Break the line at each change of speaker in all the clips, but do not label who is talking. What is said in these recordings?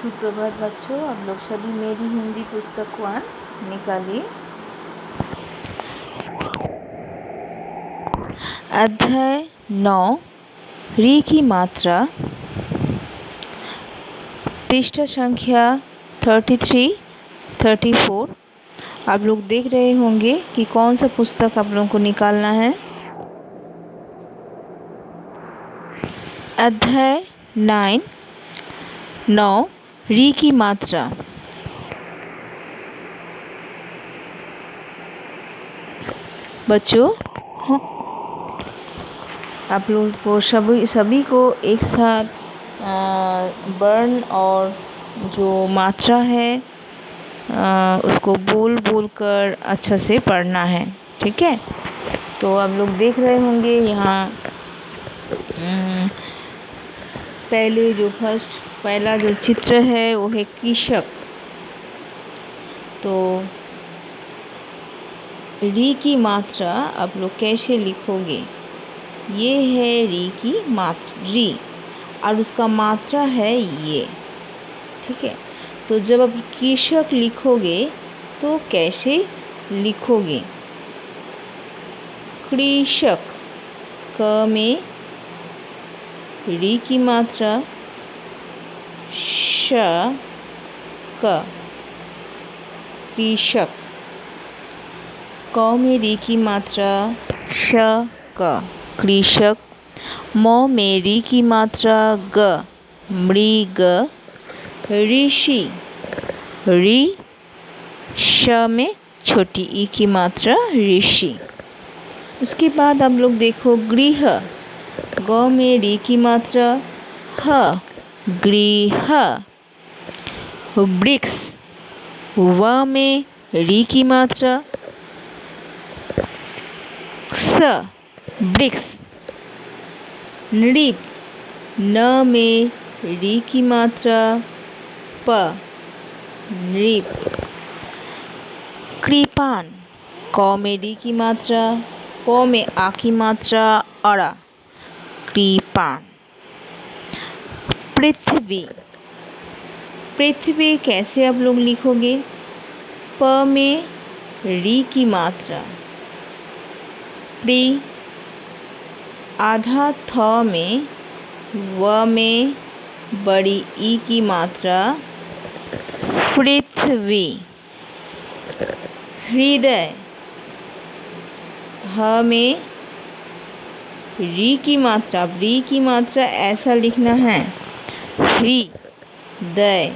सुप्रभात बच्चों, आप लोग सभी मेरी हिंदी पुस्तक 1 निकालिए। अध्याय 9 री की मात्रा, पृष्ठ संख्या 33, 34। आप लोग देख रहे होंगे कि कौन सा पुस्तक आप लोगों को निकालना है। अध्याय 9 री की मात्रा। बच्चों, आप लोग को सभी को एक साथ वर्ण और जो मात्रा है उसको बोल बोल कर अच्छा से पढ़ना है, ठीक है। तो आप लोग देख रहे होंगे यहाँ पहला जो चित्र है वो है कृषक। तो री की मात्रा आप लोग कैसे लिखोगे? ये है री की मात्रा, री, और उसका मात्रा है ये, ठीक है। तो जब आप कृषक लिखोगे तो कैसे लिखोगे? कृषक, क में री की मात्रा, श, क, कृषक। क में री की मात्रा, श, क, कृषक। म में री की मात्रा, ग, मृग, ऋषि, ऋ। श में छोटी ई की मात्रा, ऋषि। उसके बाद आप लोग देखो गृह। ग में री की मात्रा, ह, गृह। वृक्ष, व में री की मात्रा, स, वृक्ष। नृप, न में री की मात्रा, प, नृप। कृपान, क में री की मात्रा, प में आ की मात्रा, अड़ा, कृपान। पृथ्वी, पृथ्वी कैसे आप लोग लिखोगे? प में री की मात्रा, प्री, आधा थ में व में बड़ी ई की मात्रा, पृथ्वी। हृदय, ह में री की मात्रा, री की मात्रा ऐसा लिखना है, हृदय।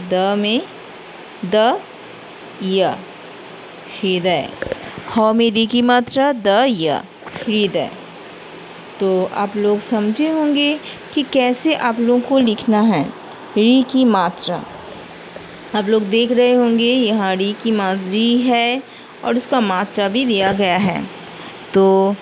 द में द, य, हृदय। ह में री की मात्रा, द, य, हृदय। तो आप लोग समझे होंगे कि कैसे आप लोगों को लिखना है री की मात्रा। आप लोग देख रहे होंगे यहाँ री की री है और उसका मात्रा भी दिया गया है। तो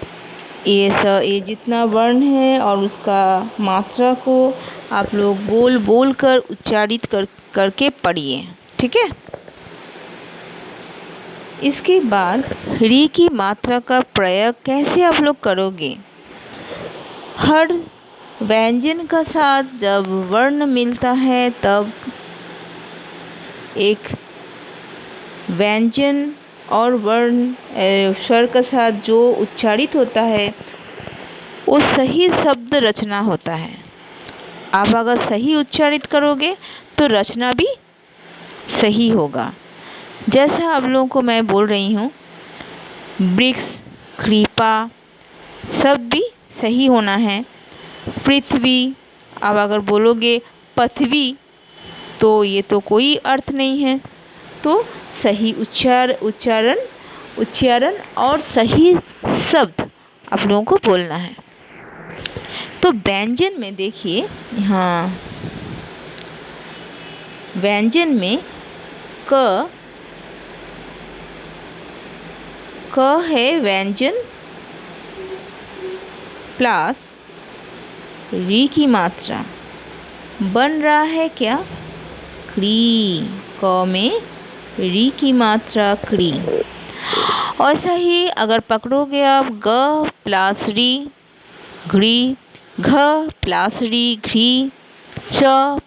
ये जितना वर्ण है और उसका मात्रा को आप लोग बोल बोल कर उच्चारित करके पढ़िए, ठीक है। इसके बाद री की मात्रा का प्रयोग कैसे आप लोग करोगे? हर व्यंजन का साथ जब वर्ण मिलता है तब एक व्यंजन और वर्ण स्वर के साथ जो उच्चारित होता है वो सही शब्द रचना होता है। आप अगर सही उच्चारित करोगे तो रचना भी सही होगा। जैसा आप लोगों को मैं बोल रही हूँ, वृक्ष, कृपा, सब भी सही होना है। पृथ्वी, अब अगर बोलोगे पृथ्वी तो ये तो कोई अर्थ नहीं है। तो सही उच्चारण और सही शब्द आप लोगों को बोलना है। तो व्यंजन में देखिए, यहाँ व्यंजन में क है व्यंजन प्लस री की मात्रा, बन रहा है क्या? क्री। क में री की मात्रा, क्री। और सही अगर पकड़ोगे आप ग प्लस री, घ्री, घ प्लस री, घ्री, च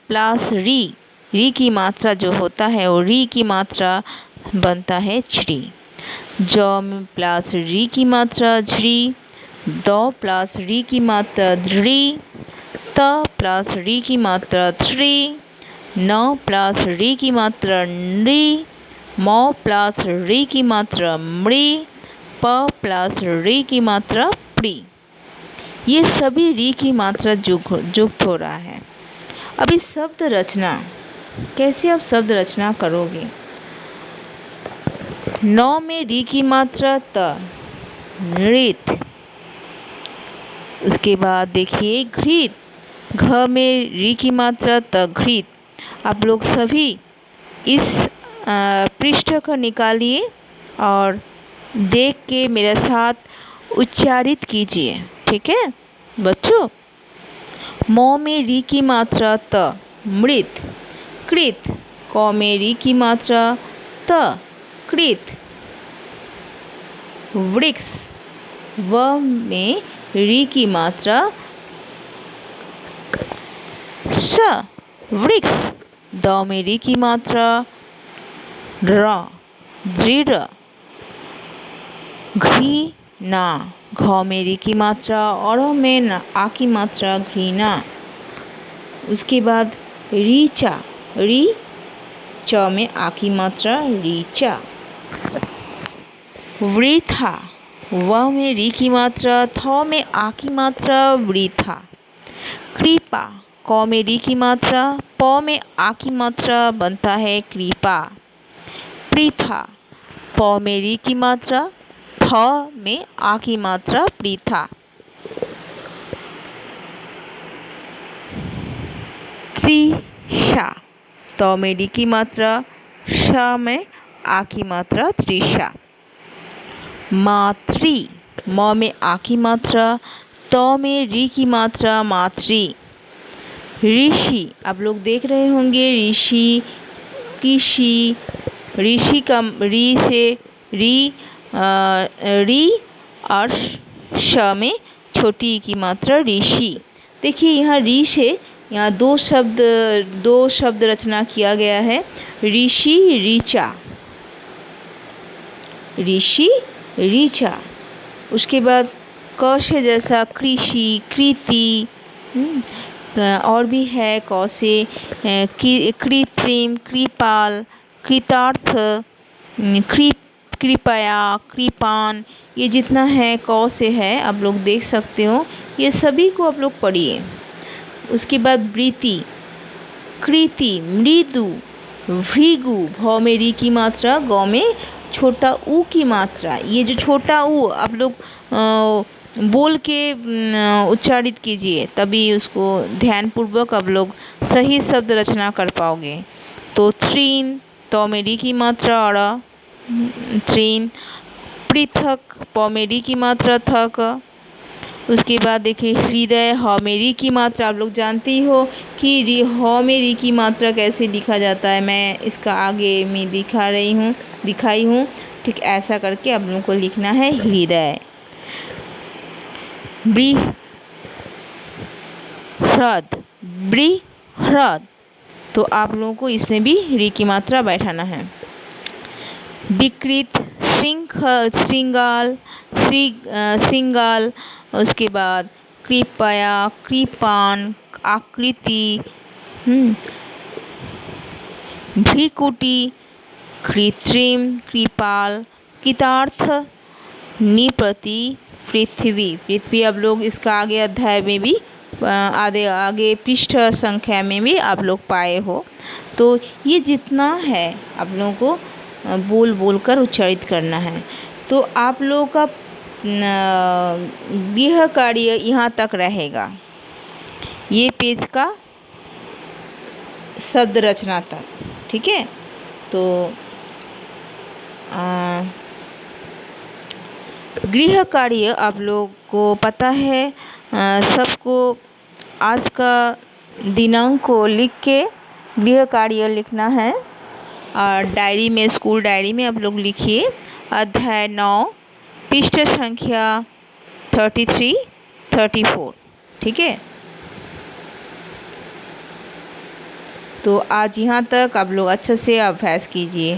प्लस री, री की मात्रा जो होता है वो री की मात्रा बनता है झ्री। ज में प्लस री की मात्रा झ्री, द प्लस री की मात्रा ध्री, त प्लस री की मात्रा थ्री, न प्लस री की मात्रा नृ, म प्लस री की मात्रा मृ, प प्लस री की मात्रा प्री। ये सभी री की मात्रा युक्त हो रहा है। अभी शब्द रचना, कैसे आप शब्द रचना करोगे? नौ में री की मात्रा त, नृत। उसके बाद देखिए घृत, घ में री की मात्रा त, घृत। आप लोग सभी इस पृष्ठ को निकालिए और देख के मेरे साथ उच्चारित कीजिए, ठीक है बच्चों? म में री की मात्रा त, मृत। कृत, क में री की मात्रा त, कृत। वृक्ष, व में री की मात्रा श, वृक्ष। द में री की मात्रा र, दृढ़। घृणा, घ में री की मात्रा और में आ की मात्रा घृणा। उसके बाद रीचा, री, च में आ की मात्रा रीचा। वृथा, व में री की मात्रा, थ में आ की मात्रा वृथा। कृपा, क में री की मात्रा, प में आ की मात्रा बनता है कृपा। पृथा, प में री की मात्रा, थ में आ की मात्रा पृथा। त्रिषा, त में री की मात्रा, श में आ की मात्रा त्रिषा। मातृ, म में आ की मात्रा, त में री की मात्रा मातृ। ऋषि, आप लोग देख रहे होंगे ऋषि, कृषि, ऋषि का री से री, री और श में छोटी की मात्रा ऋषि। देखिए यहाँ री से यहाँ दो शब्द रचना किया गया है, ऋषि ऋचा, ऋषि ऋचा। उसके बाद क से जैसा कृषि, कृति, और भी है क से कृत्रिम, कृपाल, कृतार्थ, कृपया, कृपान। ये जितना है क से है, आप लोग देख सकते हो। ये सभी को आप लोग पढ़िए। उसके बाद वृत्ति, कृति, मृदु, भृगु, भ में री की मात्रा, ग में छोटा ऊ की मात्रा। ये जो छोटा ऊ आप लोग बोल के उच्चारित कीजिए, तभी उसको ध्यानपूर्वक आप लोग सही शब्द रचना कर पाओगे। तो तृण, त में री की मात्रा और तृण। पृथक, प में री की मात्रा थक। उसके बाद देखिए हृदय, ह में री की मात्रा। आप लोग जानते ही हो कि ह में री की मात्रा कैसे लिखा जाता है। मैं इसका आगे में दिखाई हूँ। ठीक ऐसा करके आप लोगों को लिखना है हृदय। बृहद, बृहद, तो आप लोगों को इसमें भी री की मात्रा बैठाना है। विकृत, श्रृंगाल, श्रृंगाल। उसके बाद कृपया, कृपान, आकृति, भ्रिकुटी, कृत्रिम, कृपाल, कृतार्थ, निप्रति, पृथ्वी। पृथ्वी आप लोग इसका आगे अध्याय में भी आगे पृष्ठ संख्या में भी आप लोग पाए हो। तो ये जितना है आप लोगों को बोल बोल कर उच्चारित करना है। तो आप लोगों का गृह कार्य यहाँ तक रहेगा, ये पेज का शब्द रचना तक, ठीक है। तो गृह कार्य आप लोग को पता है, सबको आज का दिनांक को लिख के गृह कार्य लिखना है। और डायरी में, स्कूल डायरी में आप लोग लिखिए अध्याय 9 पृष्ठ संख्या 33, 34, ठीक है। तो आज यहाँ तक आप लोग अच्छे से अभ्यास कीजिए।